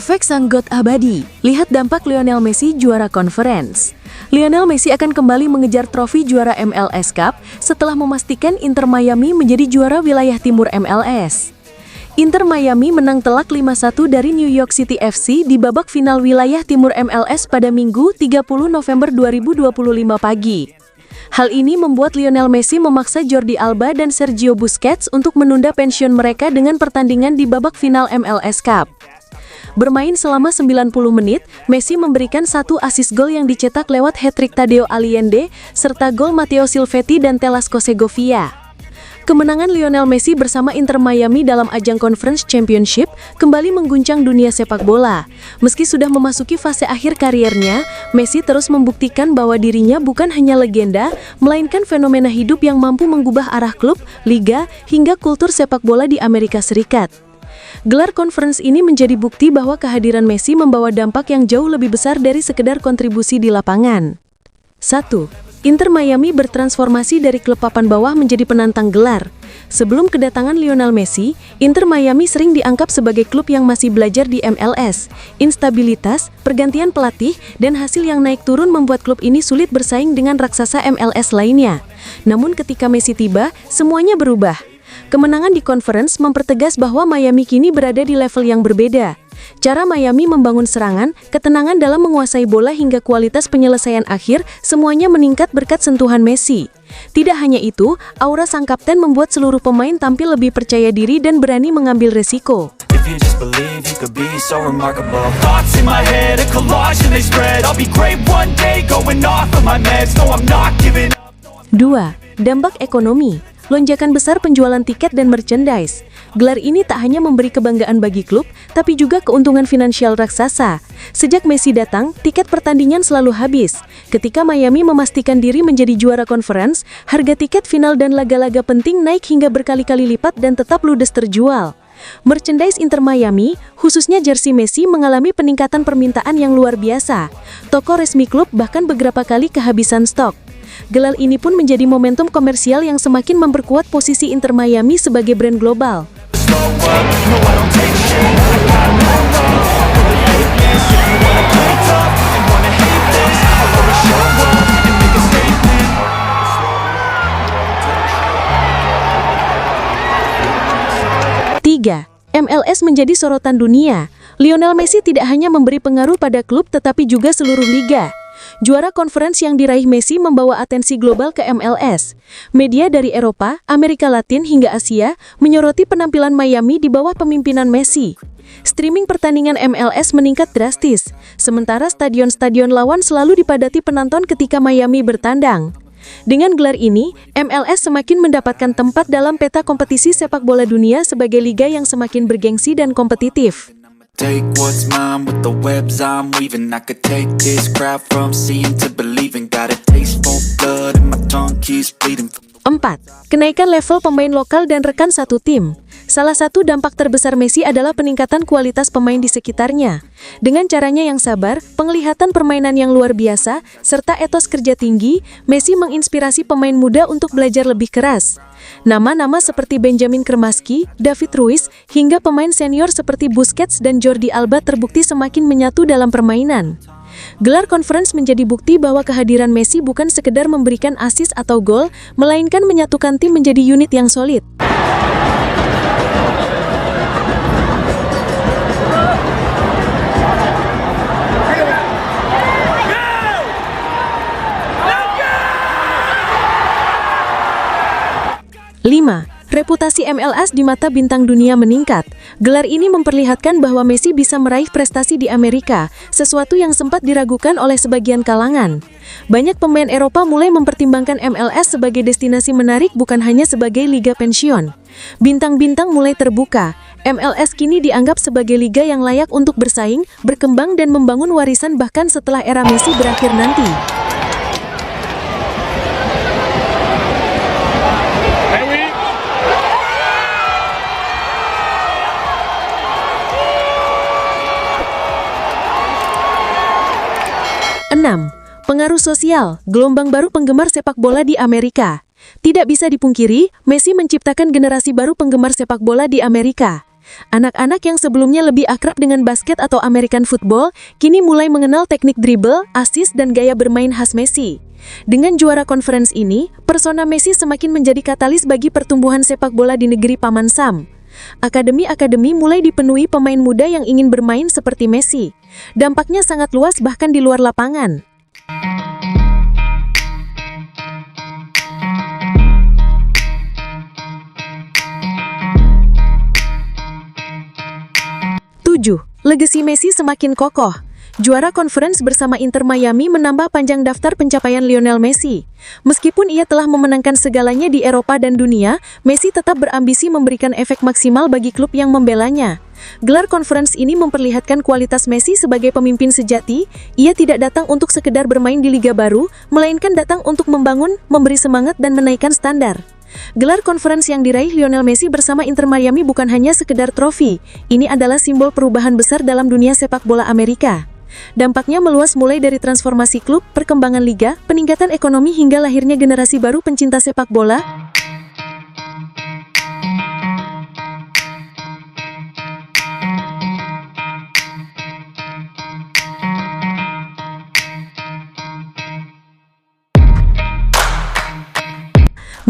Efek sang God abadi. Lihat dampak Lionel Messi juara conference. Lionel Messi akan kembali mengejar trofi juara MLS Cup setelah memastikan Inter Miami menjadi juara wilayah timur MLS. Inter Miami menang telak 5-1 dari New York City FC di babak final wilayah timur MLS pada Minggu 30 November 2025 pagi. Hal ini membuat Lionel Messi memaksa Jordi Alba dan Sergio Busquets untuk menunda pensiun mereka dengan pertandingan di babak final MLS Cup. Bermain selama 90 menit, Messi memberikan satu assist gol yang dicetak lewat hat-trick Tadeo Allende, serta gol Matteo Silvetti dan Telasco Segovia. Kemenangan Lionel Messi bersama Inter Miami dalam ajang Conference Championship kembali mengguncang dunia sepak bola. Meski sudah memasuki fase akhir kariernya, Messi terus membuktikan bahwa dirinya bukan hanya legenda, melainkan fenomena hidup yang mampu mengubah arah klub, liga, hingga kultur sepak bola di Amerika Serikat. Gelar conference ini menjadi bukti bahwa kehadiran Messi membawa dampak yang jauh lebih besar dari sekedar kontribusi di lapangan. 1. Inter Miami bertransformasi dari klub papan bawah menjadi penantang gelar. Sebelum kedatangan Lionel Messi, Inter Miami sering dianggap sebagai klub yang masih belajar di MLS. Instabilitas, pergantian pelatih, dan hasil yang naik turun membuat klub ini sulit bersaing dengan raksasa MLS lainnya. Namun ketika Messi tiba, semuanya berubah. Kemenangan di conference mempertegas bahwa Miami kini berada di level yang berbeda. Cara Miami membangun serangan, ketenangan dalam menguasai bola hingga kualitas penyelesaian akhir semuanya meningkat berkat sentuhan Messi. Tidak hanya itu, aura sang kapten membuat seluruh pemain tampil lebih percaya diri dan berani mengambil resiko. 2. Dampak ekonomi. Lonjakan besar penjualan tiket dan merchandise. Gelar ini tak hanya memberi kebanggaan bagi klub, tapi juga keuntungan finansial raksasa. Sejak Messi datang, tiket pertandingan selalu habis. Ketika Miami memastikan diri menjadi juara conference, harga tiket final dan laga-laga penting naik hingga berkali-kali lipat dan tetap ludes terjual. Merchandise Inter Miami, khususnya jersey Messi, mengalami peningkatan permintaan yang luar biasa. Toko resmi klub bahkan beberapa kali kehabisan stok. Gelar ini pun menjadi momentum komersial yang semakin memperkuat posisi Inter Miami sebagai brand global. 3. MLS menjadi sorotan dunia. Lionel Messi tidak hanya memberi pengaruh pada klub tetapi juga seluruh liga. Juara conference yang diraih Messi membawa atensi global ke MLS. Media dari Eropa, Amerika Latin hingga Asia menyoroti penampilan Miami di bawah pemimpinan Messi. Streaming pertandingan MLS meningkat drastis, sementara stadion-stadion lawan selalu dipadati penonton ketika Miami bertandang. Dengan gelar ini, MLS semakin mendapatkan tempat dalam peta kompetisi sepak bola dunia sebagai liga yang semakin bergengsi dan kompetitif. Take what's mine with the webs I'm weaving. I could take this crowd from seeing to believing. Got a taste for blood and my tongue keeps bleeding. 4. Kenaikan level pemain lokal dan rekan satu tim. Salah satu dampak terbesar Messi adalah peningkatan kualitas pemain di sekitarnya. Dengan caranya yang sabar, penglihatan permainan yang luar biasa, serta etos kerja tinggi, Messi menginspirasi pemain muda untuk belajar lebih keras. Nama-nama seperti Benjamin Kremaski, David Ruiz, hingga pemain senior seperti Busquets dan Jordi Alba terbukti semakin menyatu dalam permainan. Gelar conference menjadi bukti bahwa kehadiran Messi bukan sekedar memberikan assist atau gol, melainkan menyatukan tim menjadi unit yang solid. Lima. Reputasi MLS di mata bintang dunia meningkat. Gelar ini memperlihatkan bahwa Messi bisa meraih prestasi di Amerika, sesuatu yang sempat diragukan oleh sebagian kalangan. Banyak pemain Eropa mulai mempertimbangkan MLS sebagai destinasi menarik bukan hanya sebagai liga pensiun. Bintang-bintang mulai terbuka. MLS kini dianggap sebagai liga yang layak untuk bersaing, berkembang dan membangun warisan bahkan setelah era Messi berakhir nanti. Pengaruh sosial, gelombang baru penggemar sepak bola di Amerika. Tidak bisa dipungkiri, Messi menciptakan generasi baru penggemar sepak bola di Amerika. Anak-anak yang sebelumnya lebih akrab dengan basket atau American football, kini mulai mengenal teknik dribble, assist, dan gaya bermain khas Messi. Dengan juara conference ini, persona Messi semakin menjadi katalis bagi pertumbuhan sepak bola di negeri Paman Sam. Akademi-akademi mulai dipenuhi pemain muda yang ingin bermain seperti Messi. Dampaknya sangat luas bahkan di luar lapangan. Legasi Messi semakin kokoh. Juara conference bersama Inter Miami menambah panjang daftar pencapaian Lionel Messi. Meskipun ia telah memenangkan segalanya di Eropa dan dunia, Messi tetap berambisi memberikan efek maksimal bagi klub yang membelanya. Gelar conference ini memperlihatkan kualitas Messi sebagai pemimpin sejati. Ia tidak datang untuk sekedar bermain di liga baru, melainkan datang untuk membangun, memberi semangat, dan menaikkan standar. Gelar conference yang diraih Lionel Messi bersama Inter Miami bukan hanya sekedar trofi, ini adalah simbol perubahan besar dalam dunia sepak bola Amerika. Dampaknya meluas mulai dari transformasi klub, perkembangan liga, peningkatan ekonomi hingga lahirnya generasi baru pencinta sepak bola.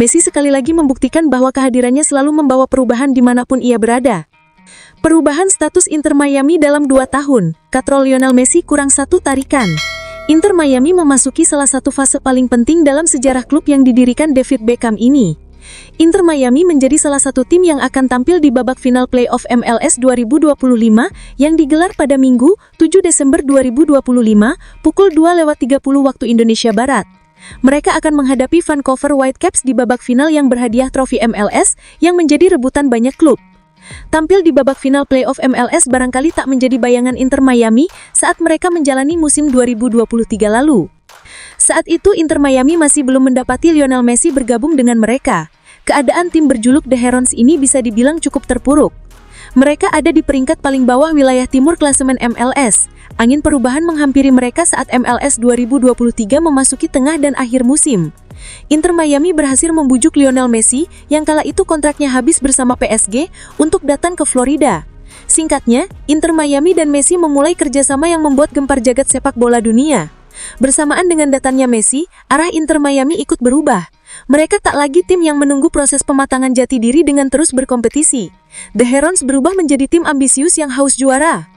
Messi sekali lagi membuktikan bahwa kehadirannya selalu membawa perubahan dimanapun ia berada. Perubahan status Inter Miami dalam 2 tahun, katrol Lionel Messi kurang 1 tarikan. Inter Miami memasuki salah satu fase paling penting dalam sejarah klub yang didirikan David Beckham ini. Inter Miami menjadi salah satu tim yang akan tampil di babak final playoff MLS 2025 yang digelar pada Minggu, 7 Desember 2025, pukul 2:30 waktu Indonesia Barat. Mereka akan menghadapi Vancouver Whitecaps di babak final yang berhadiah trofi MLS yang menjadi rebutan banyak klub. Tampil di babak final playoff MLS barangkali tak menjadi bayangan Inter Miami saat mereka menjalani musim 2023 lalu. Saat itu Inter Miami masih belum mendapati Lionel Messi bergabung dengan mereka. Keadaan tim berjuluk The Herons ini bisa dibilang cukup terpuruk. Mereka ada di peringkat paling bawah wilayah timur klasemen MLS. Angin perubahan menghampiri mereka saat MLS 2023 memasuki tengah dan akhir musim. Inter Miami berhasil membujuk Lionel Messi yang kala itu kontraknya habis bersama PSG untuk datang ke Florida. Singkatnya, Inter Miami dan Messi memulai kerjasama yang membuat gempar jagat sepak bola dunia. Bersamaan dengan datangnya Messi, arah Inter Miami ikut berubah. Mereka tak lagi tim yang menunggu proses pematangan jati diri dengan terus berkompetisi. The Herons berubah menjadi tim ambisius yang haus juara.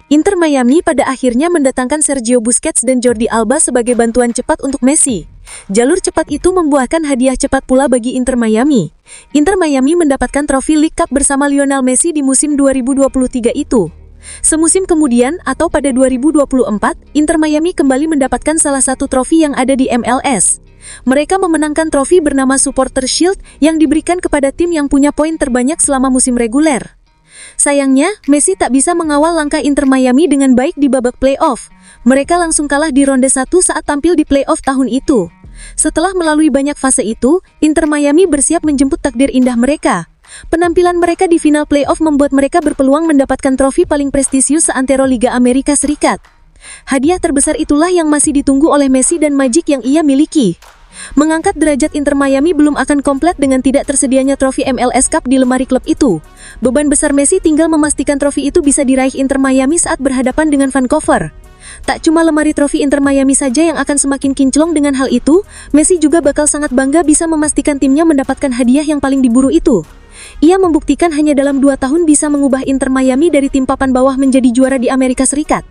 Inter Miami pada akhirnya mendatangkan Sergio Busquets dan Jordi Alba sebagai bantuan cepat untuk Messi. Jalur cepat itu membuahkan hadiah cepat pula bagi Inter Miami. Inter Miami mendapatkan trofi League Cup bersama Lionel Messi di musim 2023 itu. Semusim kemudian, atau pada 2024, Inter Miami kembali mendapatkan salah satu trofi yang ada di MLS. Mereka memenangkan trofi bernama Supporter Shield yang diberikan kepada tim yang punya poin terbanyak selama musim reguler. Sayangnya, Messi tak bisa mengawal langkah Inter Miami dengan baik di babak playoff. Mereka langsung kalah di ronde 1 saat tampil di playoff tahun itu. Setelah melalui banyak fase itu, Inter Miami bersiap menjemput takdir indah mereka. Penampilan mereka di final playoff membuat mereka berpeluang mendapatkan trofi paling prestisius seantero Liga Amerika Serikat. Hadiah terbesar itulah yang masih ditunggu oleh Messi dan Magic yang ia miliki. Mengangkat derajat Inter Miami belum akan komplit dengan tidak tersedianya trofi MLS Cup di lemari klub itu. Beban besar Messi tinggal memastikan trofi itu bisa diraih Inter Miami saat berhadapan dengan Vancouver. Tak cuma lemari trofi Inter Miami saja yang akan semakin kinclong dengan hal itu, Messi juga bakal sangat bangga bisa memastikan timnya mendapatkan hadiah yang paling diburu itu. Ia membuktikan hanya dalam 2 tahun bisa mengubah Inter Miami dari tim papan bawah menjadi juara di Amerika Serikat.